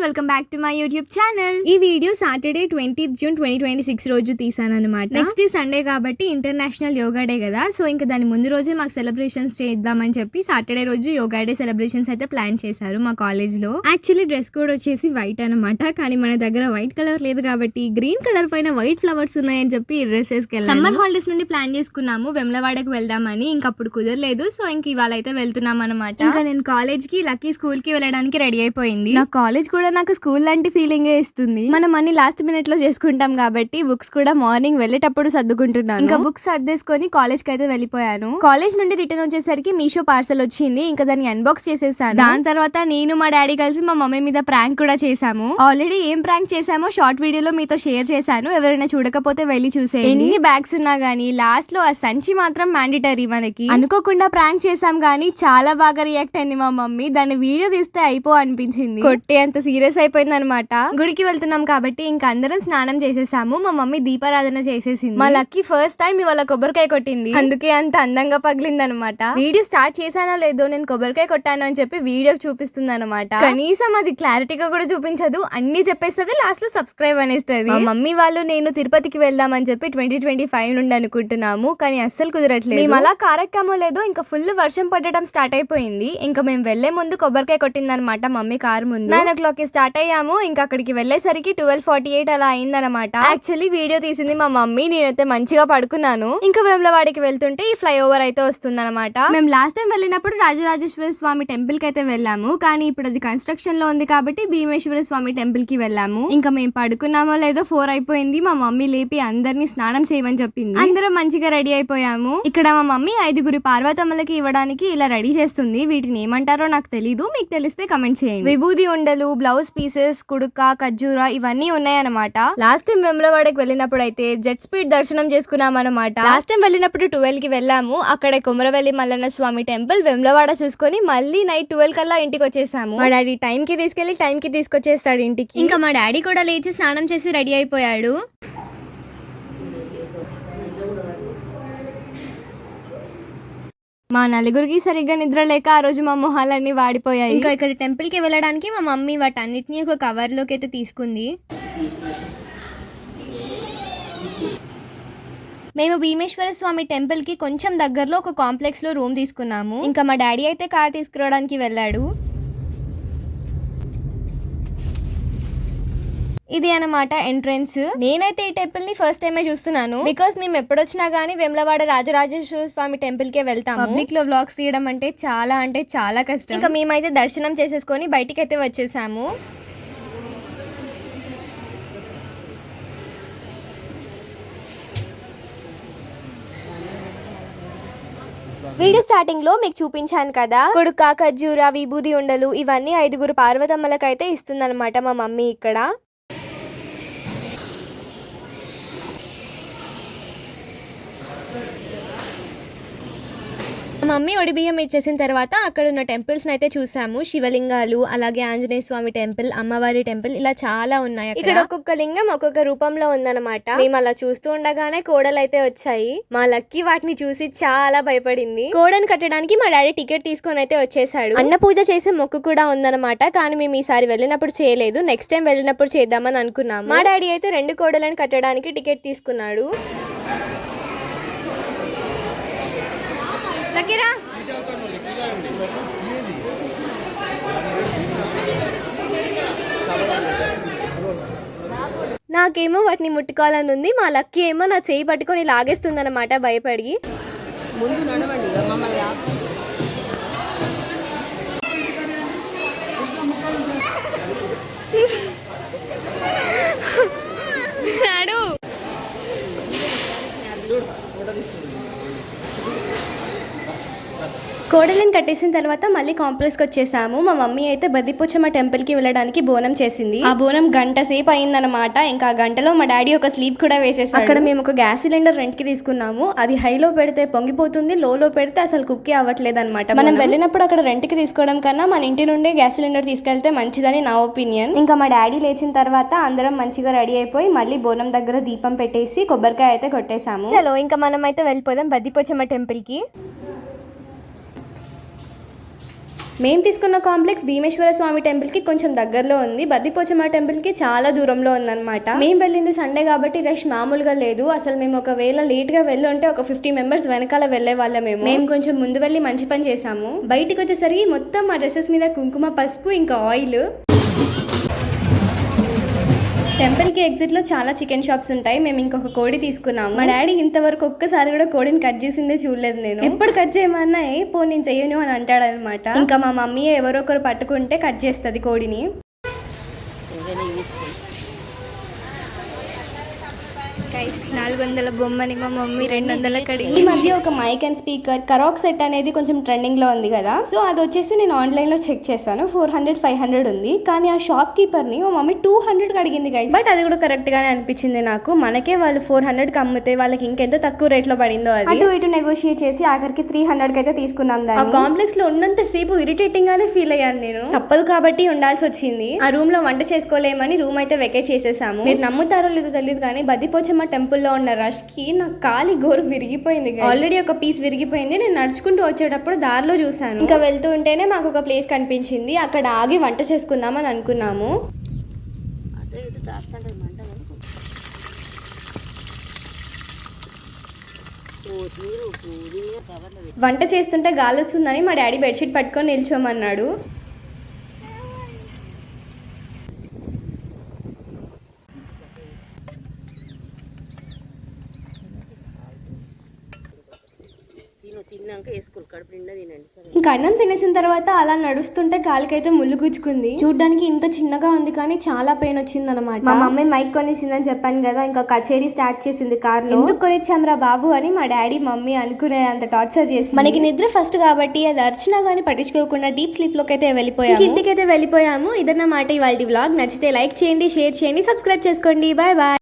Welcome back to my YouTube channel. ఈ video Saturday 20th June 2026 రోజు తీసాను అనమాట. నెక్స్ట్ సండే కాబట్టి ఇంటర్నేషనల్ యోగా డే కదా, సో ఇంకా దాని ముందు రోజే మాకు సెలబ్రేషన్స్ చేద్దామని చెప్పి సాటర్డే రోజు యోగా డే సెలబ్రేషన్స్ అయితే ప్లాన్ చేశారు మా కాలేజ్ లో. యాక్చువల్లీ డ్రెస్ కోడ్ వచ్చేసి వైట్ అనమాట, కానీ మన దగ్గర వైట్ కలర్ లేదు కాబట్టి గ్రీన్ కలర్ పైన వైట్ ఫ్లవర్స్ ఉన్నాయని చెప్పి ఈ డ్రెస్ వేసుకెళ్ళాను. సమ్మర్ హాలిడేస్ నుండి ప్లాన్ చేసుకున్నాము వెమ్లవాడకు వెళ్దామని, ఇంకప్పుడు కుదరలేదు, సో ఇంక ఇవాళ అయితే వెళ్తున్నాం అనమాట. ఇంకా నేను కాలేజ్ కి లక్కీ స్కూల్ కి వెళ్ళడానికి రెడీ అయిపోయింది. నా కాలేజ్ కూడా నాకు స్కూల్ లాంటి ఫీలింగ్ ఇస్తుంది. మనం అన్ని లాస్ట్ మినిట్ లో చేసుకుంటాం కాబట్టి బుక్స్ కూడా మార్నింగ్ వెళ్ళేటప్పుడు సర్దుకుంటున్నాను. ఇంకా బుక్స్ సర్దేసుకొని కాలేజ్ కి అయితే వెళ్ళిపోయాను. కాలేజ్ నుండి రిటర్న్ వచ్చేసరికి మీషో పార్సల్ వచ్చింది, ఇంకా దాన్ని అన్బాక్స్ చేసేసాను. దాని తర్వాత నేను మా డాడీ కలిసి మా మమ్మీ మీద ప్రాంక్ కూడా చేసాము. ఆల్రెడీ ఏం ప్రాంక్ చేసామో షార్ట్ వీడియోలో మీతో షేర్ చేశాను, ఎవరైనా చూడకపోతే వెళ్ళి చూసేయండి. ఎన్ని బ్యాగ్స్ ఉన్నా గానీ లాస్ట్ లో ఆ సంచి మాత్రం మ్యాండేటరీ. మనకి అనుకోకుండా ప్రాంక్ చేసాం గానీ చాలా బాగా రియాక్ట్ అయింది మా మమ్మీ. దాన్ని వీడియో తీస్తే అయిపో అనిపించింది, కొట్టే అంత సీరియస్ అయిపోయింది అనమాట. గుడికి వెళ్తున్నాం కాబట్టి ఇంకా అందరం స్నానం చేసేసాము. మా మమ్మీ దీపారాధన చేసేసింది. మా లక్కీ ఫస్ట్ టైం ఇవాళ కొబ్బరికాయ కొట్టింది, అందుకే అంత అందంగా పగిలింది అనమాట. వీడియో స్టార్ట్ చేశానో లేదో నేను కొబ్బరికాయ కొట్టాను అని చెప్పి వీడియో చూపిస్తుంది అనమాట. కనీసం అది క్లారిటీగా కూడా చూపించదు, అన్ని చెప్పేస్తుంది, లాస్ట్ లో సబ్స్క్రైబ్ అనేస్తుంది. మా మమ్మీ వాళ్ళు నేను తిరుపతికి వెళ్దామని చెప్పి 2025 నుండి అనుకుంటున్నాము, కానీ అస్సలు కుదరట్లేదు. మేము అలా కారెక్కామో లేదో ఇంకా ఫుల్ వర్షం పడడం స్టార్ట్ అయిపోయింది. ఇంకా మేము వెళ్లే ముందు కొబ్బరికాయ కొట్టింది అనమాట మమ్మీ కారు ముందు. 9 o'clock స్టార్ట్ అయ్యాము, ఇంకా అక్కడికి వెళ్ళేసరికి 12:48 అలా అయిందనమాట. యాక్చువల్లీ వీడియో తీసింది మా మమ్మీ, నేనైతే మంచిగా పడుకున్నాను. ఇంకా వేములవాడకి వెళ్తుంటే ఈ ఫ్లైఓవర్ అయితే వస్తుందన్నమాట. మేము లాస్ట్ టైం వెళ్ళినప్పుడు రాజరాజేశ్వర స్వామి టెంపుల్ కి అయితే వెళ్ళాము, కానీ ఇప్పుడు అది కన్స్ట్రక్షన్ లో ఉంది కాబట్టి భీమేశ్వర స్వామి టెంపుల్ కి వెళ్ళాము. ఇంకా మేము పడుకున్నామో లేదో 4 అయిపోయింది. మా మమ్మీ లేపి అందరినీ స్నానం చేయమని చెప్పింది. అందరం మంచిగా రెడీ అయిపోయాము. ఇక్కడ మా మమ్మీ 5 పార్వతమ్మలకి ఇవ్వడానికి ఇలా రెడీ చేస్తుంది. వీటిని ఏమంటారో నాకు తెలీదు, మీకు తెలిస్తే కమెంట్ చేయండి. విభూది ఉండలు, బ్లౌజ్ పీసెస్, కుడుక, ఖర్జూర ఇవన్నీ ఉన్నాయన్నమాట. లాస్ట్ టైం వేములవాడకి వెళ్ళినప్పుడు అయితే జెట్ స్పీడ్ దర్శనం చేసుకున్నాం అనమాట. లాస్ట్ టైం వెళ్ళినప్పుడు 12 కి వెళ్ళాము. అక్కడ కొమరవెల్లి మల్లన్న స్వామి టెంపుల్ వేములవాడ చూసుకొని మళ్ళీ నైట్ 12 కల్లా ఇంటికి వచ్చేసాము. మా డాడీ టైం కి తీసుకెళ్లి టైం కి తీసుకొచ్చేస్తాడు ఇంటికి. ఇంకా మా డాడీ కూడా లేచి స్నానం చేసి రెడీ అయిపోయాడు. మా నలుగురికి సరిగ్గా నిద్ర లేక ఆ రోజు మా మొహాలన్నీ వాడిపోయాయి. ఇంకా ఇక్కడ టెంపుల్ కి వెళ్ళడానికి మా మమ్మీ వాటన్నిటిని ఒక కవర్ లోకి అయితే తీసుకుంది. మేము భీమేశ్వర స్వామి టెంపుల్ కి కొంచెం దగ్గరలో ఒక కాంప్లెక్స్ లో రూమ్ తీసుకున్నాము. ఇంకా మా డాడీ అయితే కార్ తీసుకురావడానికి వెళ్ళాడు. ఇది అన్నమాట ఎంట్రన్స్. నేనైతే ఈ టెంపుల్ ని ఫస్ట్ టైమే చూస్తున్నాను, బికాస్ మేము ఎప్పుడొచ్చినా గానీ వేములవాడ రాజరాజేశ్వర స్వామి టెంపుల్ కే వెళ్తాము. పబ్లిక్ లో వ్లాగ్స్ తీయడం అంటే చాలా కష్టం. ఇంకా మేమైతే దర్శనం చేసేసుకొని బయటికి అయితే వచ్చేసాము. వీడియో స్టార్టింగ్ లో మీకు చూపించాను కదా, కుడుక, ఖర్జూర, విభూది ఉండలు ఇవన్నీ 5 పార్వతమ్మలకైతే ఇస్తుందన్నమాట మా మమ్మీ ఇక్కడ. మమ్మీ ఒడిబియ్యం ఇచ్చేసిన తర్వాత అక్కడ ఉన్న టెంపుల్స్ అయితే చూసాము. శివలింగాలు, అలాగే ఆంజనేయ స్వామి టెంపుల్, అమ్మవారి టెంపుల్, ఇలా చాలా ఉన్నాయి. ఇక్కడ ఒక్కొక్క లింగం ఒక్కొక్క రూపంలో ఉందన్నమాట. మేము అలా చూస్తూ ఉండగానే కోడలు అయితే వచ్చాయి. మా లక్కీ వాటిని చూసి చాలా భయపడింది. కోడని కట్టడానికి మా డాడీ టికెట్ తీసుకొని అయితే వచ్చేసాడు. అన్న పూజ చేసే మొక్కు కూడా ఉందన్నమాట, కానీ మేము ఈసారి వెళ్ళినప్పుడు చేయలేదు, నెక్స్ట్ టైం వెళ్ళినప్పుడు చేద్దామని అనుకున్నాము. మా డాడీ అయితే 2 కోడలను కట్టడానికి టికెట్ తీసుకున్నాడు. లక్కీరా నాకేమో వాటిని ముట్టుకోవాలని ఉంది, మా లక్కీ ఏమో నా చేయి పట్టుకొని లాగేస్తుంది అనమాట భయపడి. ముందు నడవండి నాడు. కోడలిని కట్టేసిన తర్వాత మళ్ళీ కాంప్లెక్స్ కి వచ్చేసాము. మా మమ్మీ అయితే బద్దిపోచమ్మ టెంపుల్ కి వెళ్ళడానికి బోనం చేసింది. ఆ బోనం గంట సేపు అయిందనమాట. ఇంకా ఆ గంటలో మా డాడీ ఒక స్లీప్ కూడా వేసేసాడు. అక్కడ మేము ఒక గ్యాస్ సిలిండర్ రెంట్ కి తీసుకున్నాము. అది హైలో పెడితే పొంగిపోతుంది, లోలో పెడితే అసలు కుక్కే అవ్వట్లేదు అనమాట. మనం వెళ్ళినప్పుడు అక్కడ రెంట్ కి తీసుకోవడం కన్నా మన ఇంటి నుండే గ్యాస్ సిలిండర్ తీసుకెళ్తే మంచిదని నా ఒపీనియన్. ఇంకా మా డాడీ లేచిన తర్వాత అందరం మంచిగా రెడీ అయిపోయి మళ్ళీ బోనం దగ్గర దీపం పెట్టేసి కొబ్బరికాయ అయితే కొట్టేసాము. చలో ఇంకా మనం అయితే వెళ్ళిపోదాం బద్దిపోచమ్మ టెంపుల్ కి. మేము తీసుకున్న కాంప్లెక్స్ భీమేశ్వర స్వామి టెంపుల్ కి కొంచెం దగ్గరలో ఉంది, బద్దిపోచమ్మ టెంపుల్ కి చాలా దూరంలో ఉందన్నమాట. మేము వెళ్ళింది సండే కాబట్టి రష్ మామూలుగా లేదు. అసలు మేము ఒకవేళ లేట్ గా వెళ్ళి ఉంటే ఒక 50 మెంబర్స్ వెనకాల వెళ్లే వాళ్ళమేమో. మేము కొంచెం ముందు వెళ్ళి మంచి పని చేసాము. బయటికి వచ్చేసరికి మొత్తం మా డ్రెస్సెస్ మీద కుంకుమ, పసుపు, ఇంకా ఆయిల్. టెంపుల్ కి ఎగ్జిట్ లో చాలా చికెన్ షాప్స్ ఉంటాయి. మేము ఇంకొక కోడి తీసుకున్నాము. మా డాడీ ఇంతవరకు ఒక్కసారి కూడా కోడిని కట్ చేసిందే చూడలేదు. నేను ఎప్పుడు కట్ చేయమన్నా పో నేను చెయ్యను అని అంటాడు అనమాట. ఇంకా మా మమ్మీ ఎవరో ఒకరు పట్టుకుంటే కట్ చేస్తుంది కోడిని. 400 బొమ్మని మా మమ్మీ 200 కడిగి. ఈ మధ్య ఒక మైక్ అండ్ స్పీకర్ కరాక్ సెట్ అనేది కొంచెం ట్రెండింగ్ లో ఉంది కదా, సో అది వచ్చేసి నేను ఆన్లైన్ లో చెక్ చేశాను. 400-500 ఉంది. కానీ ఆ షాప్ కీపర్ ని మా మమ్మీ 200 అడిగింది గైస్. బట్ అది కూడా కరెక్ట్ గానే అనిపించింది నాకు. మనకే వాళ్ళు 400 కి అమ్మితే వాళ్ళకి ఇంకెంత తక్కువ రేట్ లో పడిందో అది. అటు ఇటు నెగోషియేట్ చేసి ఆఖరికి 300 కి అయితే తీసుకున్నాం దాన్ని. ఆ కాంప్లెక్స్ లో ఉన్నంత సేపు ఇరిటేటింగ్ గానే ఫీల్ అయ్యాను నేను. తప్పదు కాబట్టి ఉండాల్సి వచ్చింది. ఆ రూమ్ లో వంట చేసుకోలేమని రూమ్ అయితే వెకేట్ చేసేసాము. మీరు నమ్ముతారో లేదో తెలియదు కానీ బద్దిపోచమ్మ టెంపుల్లో ఉన్న రష్ కి నా కాలి గోరు విరిగిపోయింది. ఆల్రెడీ ఒక పీస్ విరిగిపోయింది. నేను నడుచుకుంటూ వచ్చేటప్పుడు దారిలో చూసాను. ఇంకా వెళ్తూ ఉంటేనే మాకు ఒక ప్లేస్ కనిపించింది. అక్కడ ఆగి వంట చేసుకుందామని అనుకున్నాము. వంట చేస్తుంటే గాలి వస్తుందని మా డాడీ బెడ్షీట్ పట్టుకొని నిల్చోమన్నాడు. ఇంకా అన్నం తినేసిన తర్వాత అలా నడుస్తుంటే కాలికైతే ముళ్ళు గుచ్చుకుంది. చూడ్డానికి ఇంత చిన్నగా ఉంది కానీ చాలా పెయిన్ వచ్చింది అనమాట. మా మమ్మీ మైక్ కొనిచ్చిందని చెప్పాను కదా, ఇంకా కచేరీ స్టార్ట్ చేసింది కార్ లో. ఎందుకు కొనిచ్చాంరా బాబు అని మా డాడీ మమ్మీ అనుకునే అంత టార్చర్ చేసి. మనకి నిద్ర ఫస్ట్ కాబట్టి అది అర్చనా గానీ పట్టించుకోకుండా డీప్ స్లీప్ లోకి అయితే వెళ్ళిపోయాము. ఇంటికైతే వెళ్ళిపోయాము. ఇదన్నమాట ఇవాళ వ్లాగ్. నచ్చితే లైక్ చేయండి, షేర్ చేయండి, సబ్స్క్రైబ్ చేసుకోండి. Bye bye.